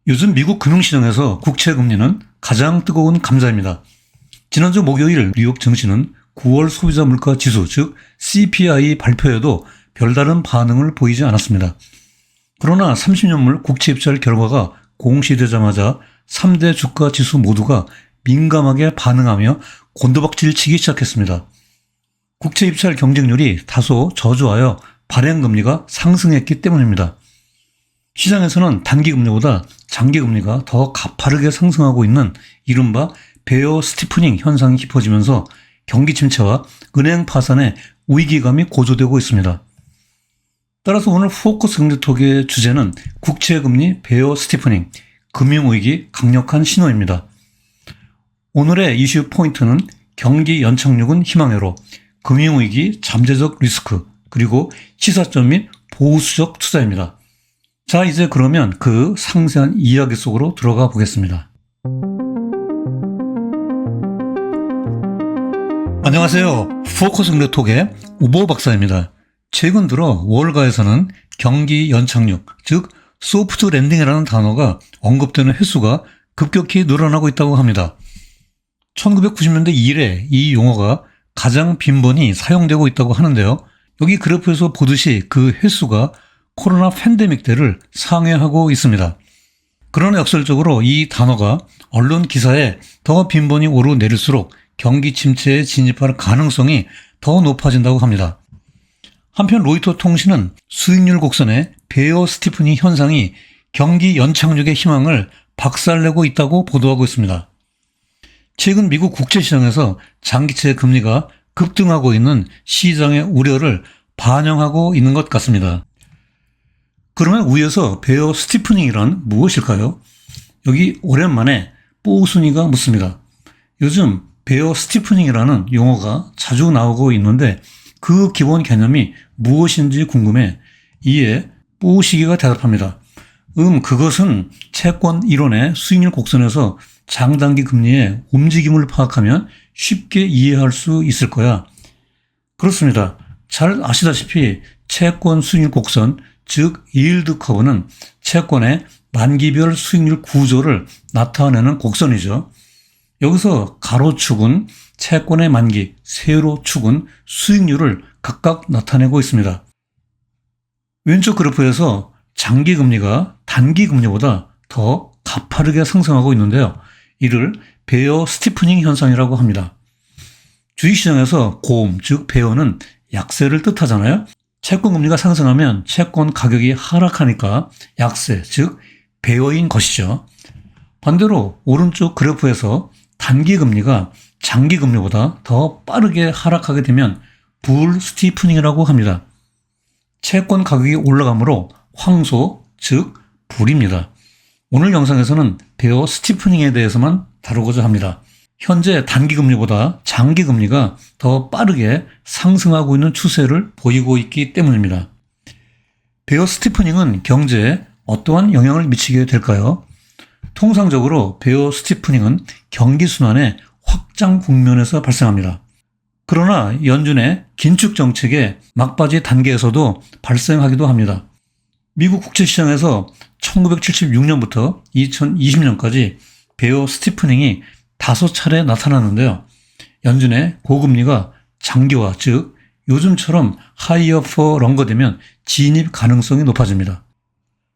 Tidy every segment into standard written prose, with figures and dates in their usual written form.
요즘 미국 금융시장에서 국채 금리는 가장 뜨거운 감자입니다. 지난주 목요일 뉴욕 증시는 9월 소비자 물가 지수, 즉 CPI 발표에도 별다른 반응을 보이지 않았습니다. 그러나 30년물 국채 입찰 결과가 공시되자마자 3대 주가 지수 모두가 민감하게 반응하며 곤두박질 치기 시작했습니다. 국채 입찰 경쟁률이 다소 저조하여 발행금리가 상승했기 때문입니다. 시장에서는 단기금리보다 장기금리가 더 가파르게 상승하고 있는 이른바 베어 스티프닝 현상이 깊어지면서 경기 침체와 은행 파산의 위기감이 고조되고 있습니다. 따라서 오늘 포커스 경제톡의 주제는 국채금리 베어 스티프닝, 금융위기 강력한 신호입니다. 오늘의 이슈 포인트는 경기 연착륙은 희망회로, 금융위기 잠재적 리스크, 그리고 시사점 및 보수적 투자입니다. 자, 이제 그러면 그 상세한 이야기 속으로 들어가 보겠습니다. 안녕하세요. 포커스 경제톡의 우보 박사입니다. 최근 들어 월가에서는 경기 연착륙, 즉 소프트 랜딩이라는 단어가 언급되는 횟수가 급격히 늘어나고 있다고 합니다. 1990년대 이래 이 용어가 가장 빈번히 사용되고 있다고 하는데요. 여기 그래프에서 보듯이 그 횟수가 코로나 팬데믹 때를 상회하고 있습니다. 그러나 역설적으로 이 단어가 언론 기사에 더 빈번히 오르내릴수록 경기 침체에 진입할 가능성이 더 높아진다고 합니다. 한편 로이터 통신은 수익률 곡선의 베어 스티프닝 현상이 경기 연착륙의 희망을 박살내고 있다고 보도하고 있습니다. 최근 미국 국채시장에서 장기채 금리가 급등하고 있는 시장의 우려를 반영하고 있는 것 같습니다. 그러면 위에서 베어 스티프닝이란 무엇일까요? 여기 오랜만에 뽀순이가 묻습니다. 요즘 베어 스티프닝이라는 용어가 자주 나오고 있는데 그 기본 개념이 무엇인지 궁금해 이에 뽀시기가 대답합니다. 그것은 채권 이론의 수익률 곡선에서 장단기 금리의 움직임을 파악하면 쉽게 이해할 수 있을 거야. 그렇습니다. 잘 아시다시피 채권 수익률 곡선, 즉 yield 커브는 채권의 만기별 수익률 구조를 나타내는 곡선이죠. 여기서 가로축은 채권의 만기, 세로축은 수익률을 각각 나타내고 있습니다. 왼쪽 그래프에서 장기금리가 단기금리보다 더 가파르게 상승하고 있는데요. 이를 베어 스티프닝 현상이라고 합니다. 주식시장에서 고음, 즉 베어는 약세를 뜻하잖아요. 채권금리가 상승하면 채권 가격이 하락하니까 약세, 즉 베어인 것이죠. 반대로 오른쪽 그래프에서 단기금리가 장기금리보다 더 빠르게 하락하게 되면 불 스티프닝이라고 합니다. 채권 가격이 올라가므로 황소, 즉 불입니다. 오늘 영상에서는 베어 스티프닝에 대해서만 다루고자 합니다. 현재 단기금리보다 장기금리가 더 빠르게 상승하고 있는 추세를 보이고 있기 때문입니다. 베어 스티프닝은 경제에 어떠한 영향을 미치게 될까요? 통상적으로 베어 스티프닝은 경기순환의 확장 국면에서 발생합니다. 그러나 연준의 긴축 정책의 막바지 단계에서도 발생하기도 합니다. 미국 국채시장에서 1976년부터 2020년까지 베어 스티프닝이 5차례 나타났는데요. 연준의 고금리가 장기화, 즉 요즘처럼 하이어 포 런거 되면 진입 가능성이 높아집니다.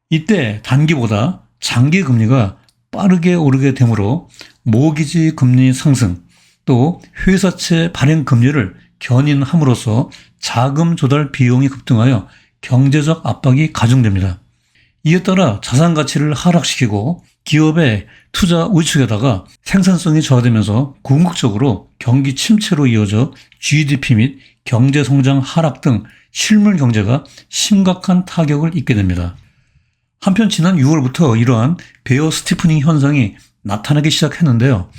이때 단기보다 장기 금리가 빠르게 오르게 되므로 모기지 금리 상승, 또 회사채 발행 금리를 견인함으로써 자금 조달 비용이 급등하여 경제적 압박이 가중됩니다. 이에 따라 자산 가치를 하락시키고 기업의 투자 위축에다가 생산성이 저하되면서 궁극적으로 경기 침체로 이어져 GDP 및 경제 성장 하락 등 실물 경제가 심각한 타격을 입게 됩니다. 한편 지난 6월부터 이러한 베어 스티프닝 현상이 나타나기 시작했는데요.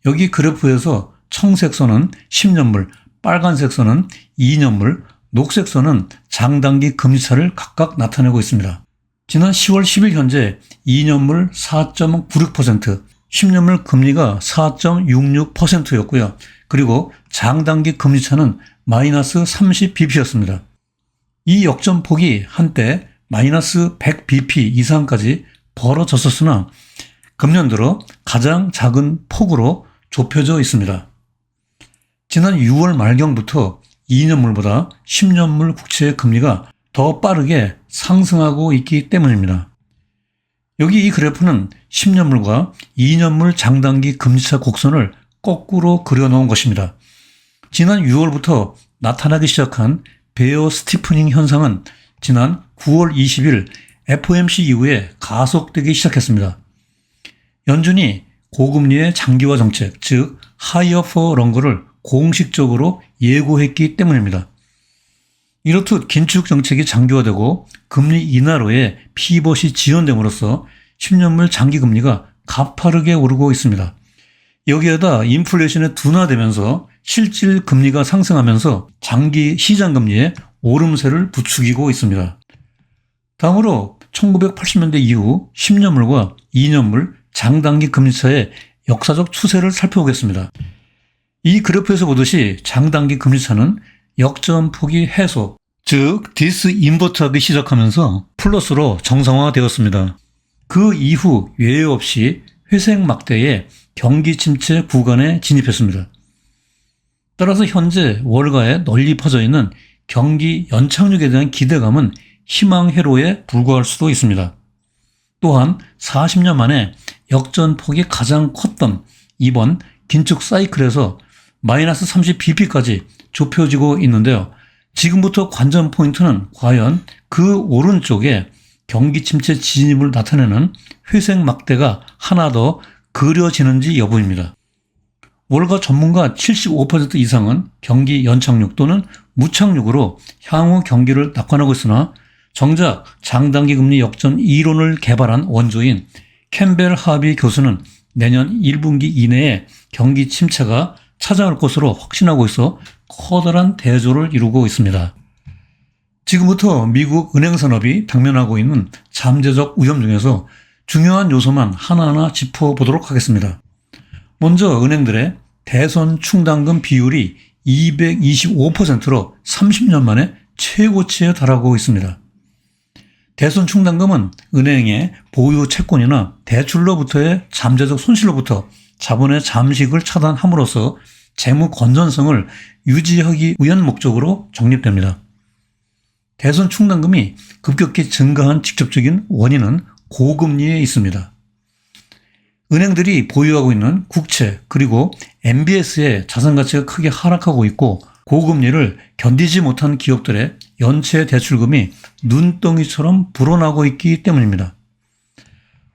여기 그래프에서 청색 선은 10년물, 빨간색 선은 2년물, 녹색 선은 장단기 금리차를 각각 나타내고 있습니다. 지난 10월 10일 현재 2년물 4.96%, 10년물 금리가 4.66%였고요. 그리고 장단기 금리차는 마이너스 30bp였습니다. 이 역전폭이 한때 마이너스 100bp 이상까지 벌어졌었으나 금년 들어 가장 작은 폭으로 좁혀져 있습니다. 지난 6월 말경부터 2년물보다 10년물 국채의 금리가 더 빠르게 상승하고 있기 때문입니다. 여기 이 그래프는 10년물과 2년물 장단기 금리차 곡선을 거꾸로 그려놓은 것입니다. 지난 6월부터 나타나기 시작한 베어 스티프닝 현상은 지난 9월 20일 FOMC 이후에 가속되기 시작했습니다. 연준이 고금리의 장기화 정책, 즉 하이어 포 런거를 공식적으로 예고했기 때문입니다. 이렇듯 긴축 정책이 장기화되고 금리 인하로의 피벗이 지연됨으로써 10년물 장기 금리가 가파르게 오르고 있습니다. 여기에다 인플레이션이 둔화되면서 실질 금리가 상승하면서 장기 시장 금리에 오름세를 부추기고 있습니다. 다음으로 1980년대 이후 10년물과 2년물 장단기 금리차의 역사적 추세를 살펴보겠습니다. 이 그래프에서 보듯이 장단기 금리차는 역전폭이 해소, 즉 디스인버트하기 시작하면서 플러스로 정상화되었습니다. 그 이후 예외 없이 회색 막대의 경기 침체 구간에 진입했습니다. 따라서 현재 월가에 널리 퍼져 있는 경기 연착륙에 대한 기대감은 희망회로에 불과할 수도 있습니다. 또한 40년 만에 역전폭이 가장 컸던 이번 긴축 사이클에서 마이너스 30bp까지 좁혀지고 있는데요. 지금부터 관전 포인트는 과연 그 오른쪽에 경기 침체 진입을 나타내는 회색 막대가 하나 더 그려지는지 여부입니다. 월가 전문가 75% 이상은 경기 연착륙 또는 무착륙으로 향후 경기를 낙관하고 있으나 정작 장단기 금리 역전 이론을 개발한 원조인 캠벨 하비 교수는 내년 1분기 이내에 경기 침체가 찾아올 것으로 확신하고 있어 커다란 대조를 이루고 있습니다. 지금부터 미국 은행 산업이 당면하고 있는 잠재적 위험 중에서 중요한 요소만 하나하나 짚어보도록 하겠습니다. 먼저 은행들의 대손 충당금 비율이 225%로 30년 만에 최고치에 달하고 있습니다. 대손 충당금은 은행의 보유 채권이나 대출로부터의 잠재적 손실로부터 자본의 잠식을 차단함으로써 재무 건전성을 유지하기 위한 목적으로 적립됩니다. 대손 충당금이 급격히 증가한 직접적인 원인은 고금리에 있습니다. 은행들이 보유하고 있는 국채 그리고 MBS의 자산 가치가 크게 하락하고 있고 고금리를 견디지 못한 기업들의 연체 대출금이 눈덩이처럼 불어나고 있기 때문입니다.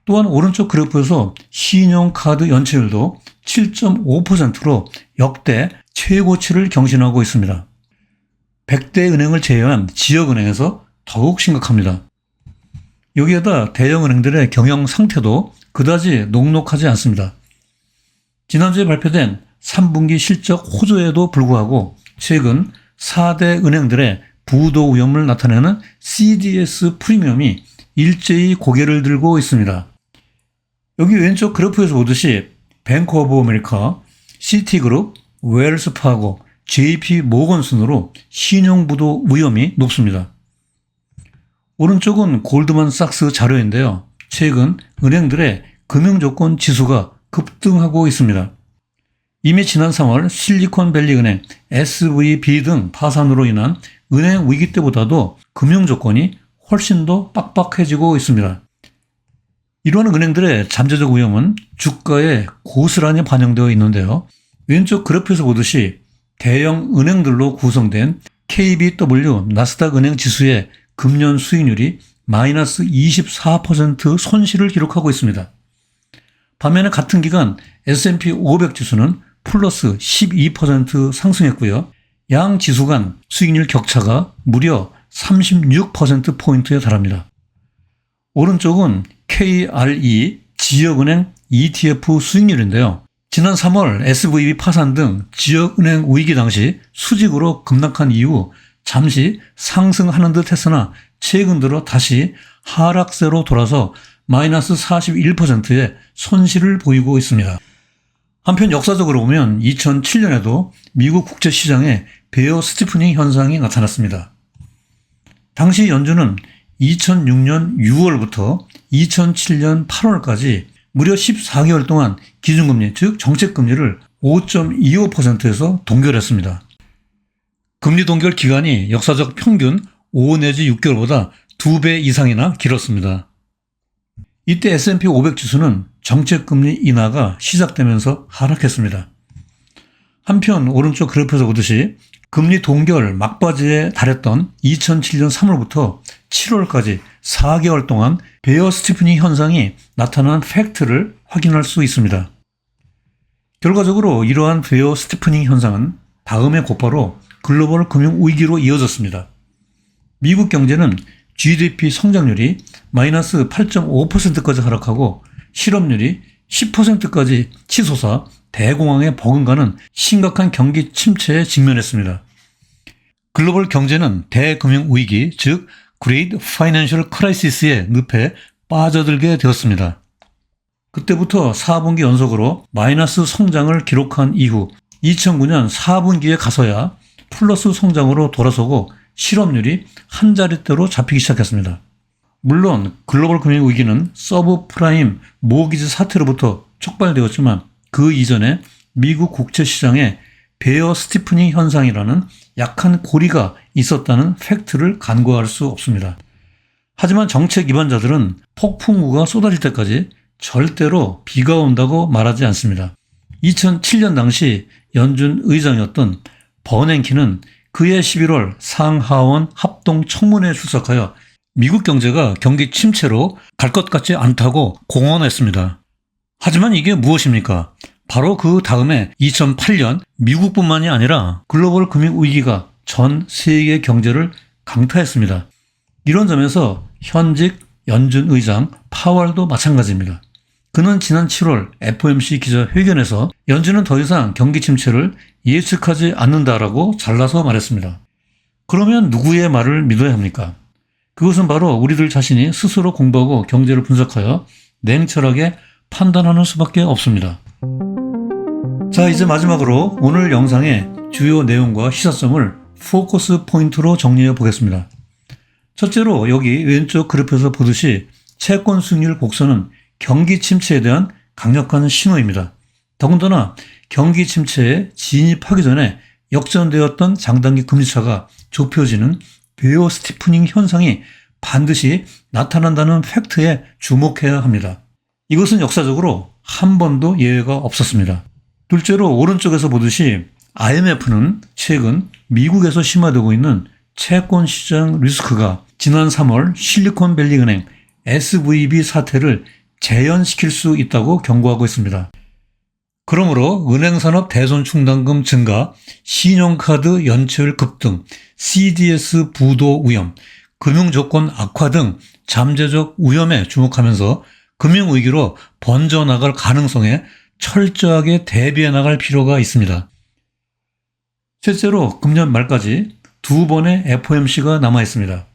또한 오른쪽 그래프에서 신용카드 연체율도 7.5%로 역대 최고치를 경신하고 있습니다. 100대 은행을 제외한 지역은행에서 더욱 심각합니다. 여기에다 대형은행들의 경영 상태도 그다지 녹록하지 않습니다. 지난주에 발표된 3분기 실적 호조에도 불구하고 최근 4대 은행들의 부도 위험을 나타내는 CDS 프리미엄이 일제히 고개를 들고 있습니다. 여기 왼쪽 그래프에서 보듯이 뱅크 오브 아메리카, 시티그룹, 웰스파고, JP 모건 순으로 신용부도 위험이 높습니다. 오른쪽은 골드만삭스 자료인데요. 최근 은행들의 금융조건 지수가 급등하고 있습니다. 이미 지난 3월 실리콘밸리 은행, SVB 등 파산으로 인한 은행 위기 때보다도 금융조건이 훨씬 더 빡빡해지고 있습니다. 이러한 은행들의 잠재적 위험은 주가에 고스란히 반영되어 있는데요. 왼쪽 그래프에서 보듯이 대형 은행들로 구성된 KBW 나스닥 은행 지수의 금년 수익률이 마이너스 24% 손실을 기록하고 있습니다. 반면에 같은 기간 S&P 500 지수는 플러스 12% 상승했고요. 양 지수 간 수익률 격차가 무려 36%포인트에 달합니다. 오른쪽은 KRE 지역은행 ETF 수익률인데요. 지난 3월 SVB 파산 등 지역은행 위기 당시 수직으로 급락한 이후 잠시 상승하는 듯 했으나 최근 들어 다시 하락세로 돌아서 마이너스 41%의 손실을 보이고 있습니다. 한편 역사적으로 보면 2007년에도 미국 국제시장에 베어 스티프닝 현상이 나타났습니다. 당시 연준은 2006년 6월부터 2007년 8월까지 무려 14개월 동안 기준금리, 즉 정책금리를 5.25%에서 동결했습니다. 금리 동결 기간이 역사적 평균 5 내지 6개월보다 2배 이상이나 길었습니다. 이때 S&P 500 지수는 정책금리 인하가 시작되면서 하락했습니다. 한편 오른쪽 그래프에서 보듯이 금리 동결 막바지에 달했던 2007년 3월부터 7월까지 4개월 동안 베어 스티프닝 현상이 나타난 팩트를 확인할 수 있습니다. 결과적으로 이러한 베어 스티프닝 현상은 다음해 곧바로 글로벌 금융 위기로 이어졌습니다. 미국 경제는 GDP 성장률이 마이너스 8.5%까지 하락하고 실업률이 10%까지 치솟아 대공황에 버금가는 심각한 경기 침체에 직면했습니다. 글로벌 경제는 대금융 위기, 즉 Great Financial Crisis의 늪에 빠져들게 되었습니다. 그때부터 4분기 연속으로 마이너스 성장을 기록한 이후 2009년 4분기에 가서야 플러스 성장으로 돌아서고 실업률이 한 자릿대로 잡히기 시작했습니다. 물론 글로벌 금융 위기는 서브프라임 모기지 사태로부터 촉발되었지만 그 이전에 미국 국채 시장에 베어 스티프닝 현상이라는 약한 고리가 있었다는 팩트를 간과할 수 없습니다. 하지만 정책 기반자들은 폭풍우가 쏟아질 때까지 절대로 비가 온다고 말하지 않습니다. 2007년 당시 연준 의장이었던 버냉키는 그해 11월 상하원 합동 청문회에 출석하여 미국 경제가 경기 침체로 갈 것 같지 않다고 공언했습니다. 하지만 이게 무엇입니까? 바로 그 다음에 2008년 미국뿐만이 아니라 글로벌 금융 위기가 전 세계 경제를 강타했습니다. 이런 점에서 현직 연준 의장 파월도 마찬가지입니다. 그는 지난 7월 FOMC 기자회견에서 연준은 더 이상 경기 침체를 예측하지 않는다라고 잘라서 말했습니다. 그러면 누구의 말을 믿어야 합니까? 그것은 바로 우리들 자신이 스스로 공부하고 경제를 분석하여 냉철하게 판단하는 수밖에 없습니다. 자, 이제 마지막으로 오늘 영상의 주요 내용과 시사점을 포커스 포인트로 정리해 보겠습니다. 첫째로 여기 왼쪽 그래프에서 보듯이 채권 수익률 곡선은 경기 침체에 대한 강력한 신호입니다. 더군다나 경기 침체에 진입하기 전에 역전되었던 장단기 금리차가 좁혀지는 베어 스티프닝 현상이 반드시 나타난다는 팩트에 주목해야 합니다. 이것은 역사적으로 한 번도 예외가 없었습니다. 둘째로 오른쪽에서 보듯이 IMF는 최근 미국에서 심화되고 있는 채권 시장 리스크가 지난 3월 실리콘밸리 은행 SVB 사태를 재현시킬 수 있다고 경고하고 있습니다. 그러므로 은행산업 대손충당금 증가, 신용카드 연체율 급등, CDS 부도 위험, 금융조건 악화 등 잠재적 위험에 주목하면서 금융위기로 번져나갈 가능성에 철저하게 대비해 나갈 필요가 있습니다. 실제로 금년 말까지 2번의 FOMC가 남아 있습니다.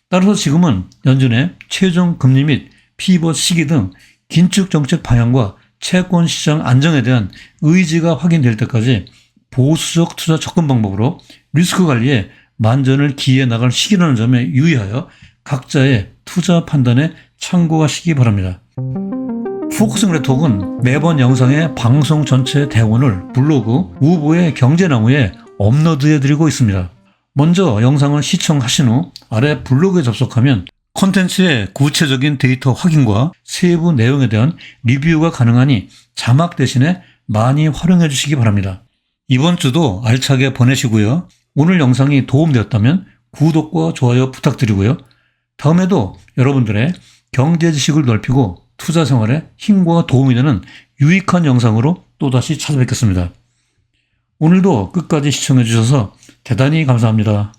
따라서 지금은 연준의 최종 금리 및 피벗 시기 등 긴축 정책 방향과 채권 시장 안정에 대한 의지가 확인될 때까지 보수적 투자 접근 방법으로 리스크 관리에 만전을 기해 나갈 시기라는 점에 유의하여 각자의 투자 판단에 참고하시기 바랍니다. 포커스 그래톡은 매번 영상의 방송 전체 대본을 블로그 우보의 경제나무에 업로드해드리고 있습니다. 먼저 영상을 시청하신 후 아래 블로그에 접속하면 콘텐츠의 구체적인 데이터 확인과 세부 내용에 대한 리뷰가 가능하니 자막 대신에 많이 활용해 주시기 바랍니다. 이번 주도 알차게 보내시고요. 오늘 영상이 도움되었다면 구독과 좋아요 부탁드리고요. 다음에도 여러분들의 경제 지식을 넓히고 투자 생활에 힘과 도움이 되는 유익한 영상으로 또다시 찾아뵙겠습니다. 오늘도 끝까지 시청해 주셔서 대단히 감사합니다.